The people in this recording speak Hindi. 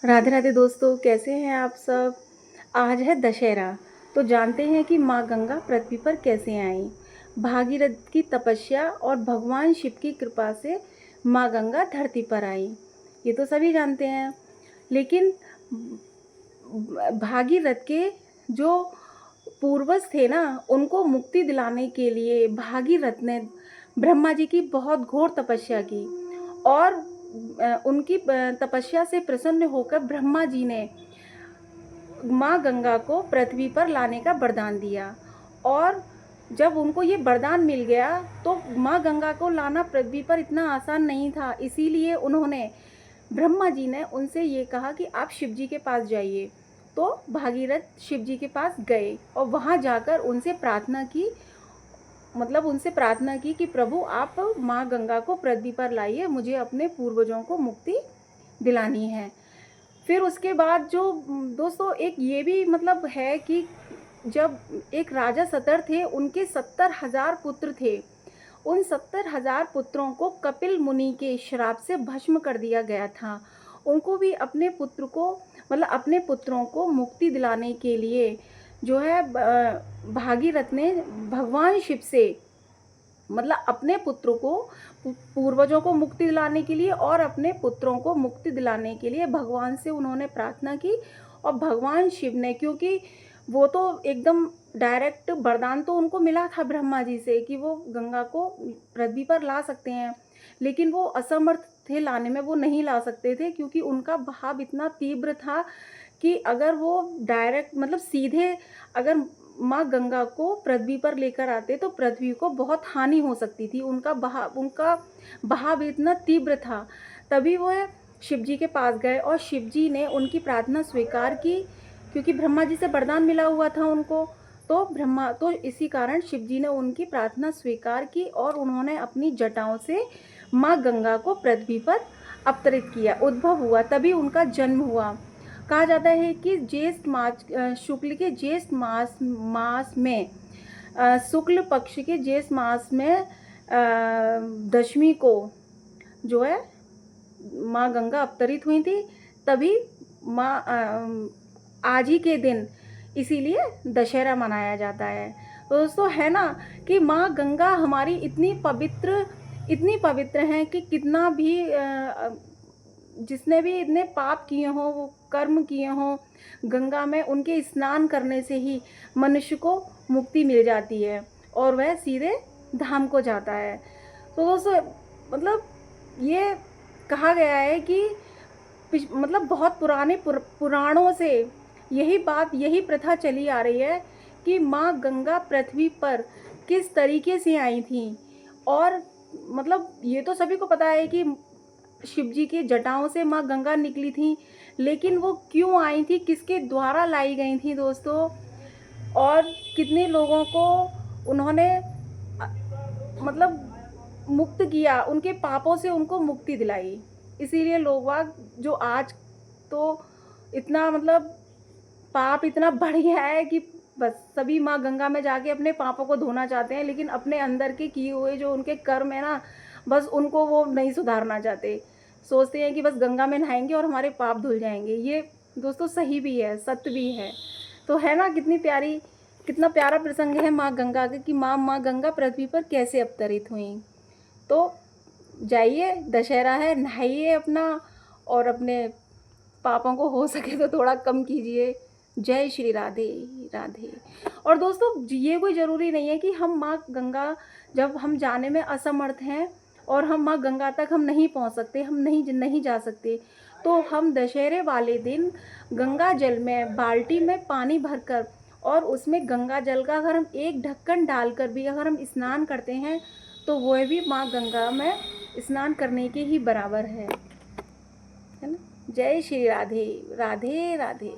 राधे राधे दोस्तों, कैसे हैं आप सब। आज है दशहरा। तो जानते हैं कि माँ गंगा पृथ्वी पर कैसे आई। भागीरथ की तपस्या और भगवान शिव की कृपा से माँ गंगा धरती पर आई, ये तो सभी जानते हैं। लेकिन भागीरथ के जो पूर्वज थे ना, उनको मुक्ति दिलाने के लिए भागीरथ ने ब्रह्मा जी की बहुत घोर तपस्या की। और उनकी तपस्या से प्रसन्न होकर ब्रह्मा जी ने माँ गंगा को पृथ्वी पर लाने का वरदान दिया। और जब उनको ये वरदान मिल गया तो माँ गंगा को लाना पृथ्वी पर इतना आसान नहीं था। इसीलिए उन्होंने ब्रह्मा जी ने उनसे ये कहा कि आप शिव जी के पास जाइए। तो भागीरथ शिव जी के पास गए और वहाँ जाकर उनसे प्रार्थना की, मतलब उनसे प्रार्थना की कि प्रभु आप माँ गंगा को पृथ्वी पर लाइए, मुझे अपने पूर्वजों को मुक्ति दिलानी है। फिर उसके बाद जो दोस्तों एक ये भी मतलब है कि जब एक राजा सतर थे, उनके 70,000 पुत्र थे। उन 70,000 पुत्रों को कपिल मुनि के श्राप से भस्म कर दिया गया था। उनको भी अपने पुत्र को, मतलब अपने पुत्रों को मुक्ति दिलाने के लिए जो है भागीरथ ने भगवान शिव से, मतलब अपने पुत्रों को, पूर्वजों को मुक्ति दिलाने के लिए और अपने पुत्रों को मुक्ति दिलाने के लिए भगवान से उन्होंने प्रार्थना की। और भगवान शिव ने, क्योंकि वो तो एकदम डायरेक्ट वरदान तो उनको मिला था ब्रह्मा जी से कि वो गंगा को पृथ्वी पर ला सकते हैं, लेकिन वो असमर्थ थे लाने में, वो नहीं ला सकते थे क्योंकि उनका बहाव इतना तीव्र था कि अगर वो डायरेक्ट मतलब सीधे अगर माँ गंगा को पृथ्वी पर लेकर आते तो पृथ्वी को बहुत हानि हो सकती थी। उनका बहाव इतना तीव्र था। तभी वो शिव जी के पास गए और शिव जी ने उनकी प्रार्थना स्वीकार की, क्योंकि ब्रह्मा जी से वरदान मिला हुआ था उनको। तो इसी कारण शिव जी ने उनकी प्रार्थना स्वीकार की और उन्होंने अपनी जटाओं से माँ गंगा को पृथ्वी पर अवतरित किया, उद्भव हुआ, तभी उनका जन्म हुआ। कहा जाता है कि ज्येष्ठ मास, शुक्ल के ज्येष्ठ मास में, शुक्ल पक्ष के ज्येष्ठ मास में दशमी को जो है माँ गंगा अवतरित हुई थी। तभी माँ आज ही के दिन इसीलिए दशहरा मनाया जाता है। तो दोस्तों है ना कि माँ गंगा हमारी इतनी पवित्र हैं कि कितना भी जिसने भी इतने पाप किए हों, वो कर्म किए हों, गंगा में उनके स्नान करने से ही मनुष्य को मुक्ति मिल जाती है और वह सीधे धाम को जाता है। तो दोस्तों मतलब ये कहा गया है कि मतलब बहुत पुराने पुराणों से यही प्रथा चली आ रही है कि माँ गंगा पृथ्वी पर किस तरीके से आई थी। और मतलब ये तो सभी को पता है कि शिव जी की जटाओं से माँ गंगा निकली थी, लेकिन वो क्यों आई थी, किसके द्वारा लाई गई थी दोस्तों, और कितने लोगों को उन्होंने मतलब मुक्त किया, उनके पापों से उनको मुक्ति दिलाई। इसीलिए लोग जो आज तो इतना मतलब पाप इतना बढ़ गया है कि बस सभी माँ गंगा में जाके अपने पापों को धोना चाहते हैं, लेकिन अपने अंदर के किए हुए जो उनके कर्म है ना, बस उनको वो नहीं सुधारना चाहते। सोचते हैं कि बस गंगा में नहाएंगे और हमारे पाप धुल जाएंगे। ये दोस्तों सही भी है, सत्य भी है। तो है ना कितना प्यारा प्रसंग है माँ गंगा का कि माँ गंगा पृथ्वी पर कैसे अवतरित हुई। तो जाइए, दशहरा है, नहाइए अपना और अपने पापों को हो सके तो थोड़ा कम कीजिए। जय श्री राधे राधे। और दोस्तों ये कोई ज़रूरी नहीं है कि हम माँ गंगा, जब हम जाने में असमर्थ हैं और हम माँ गंगा तक हम नहीं पहुँच सकते, हम नहीं जा सकते, तो हम दशहरे वाले दिन गंगा जल में बाल्टी में पानी भरकर और उसमें गंगा जल का अगर हम एक ढक्कन डालकर भी अगर हम स्नान करते हैं तो वह भी माँ गंगा में स्नान करने के ही बराबर है ना। जय श्री राधे राधे राधे।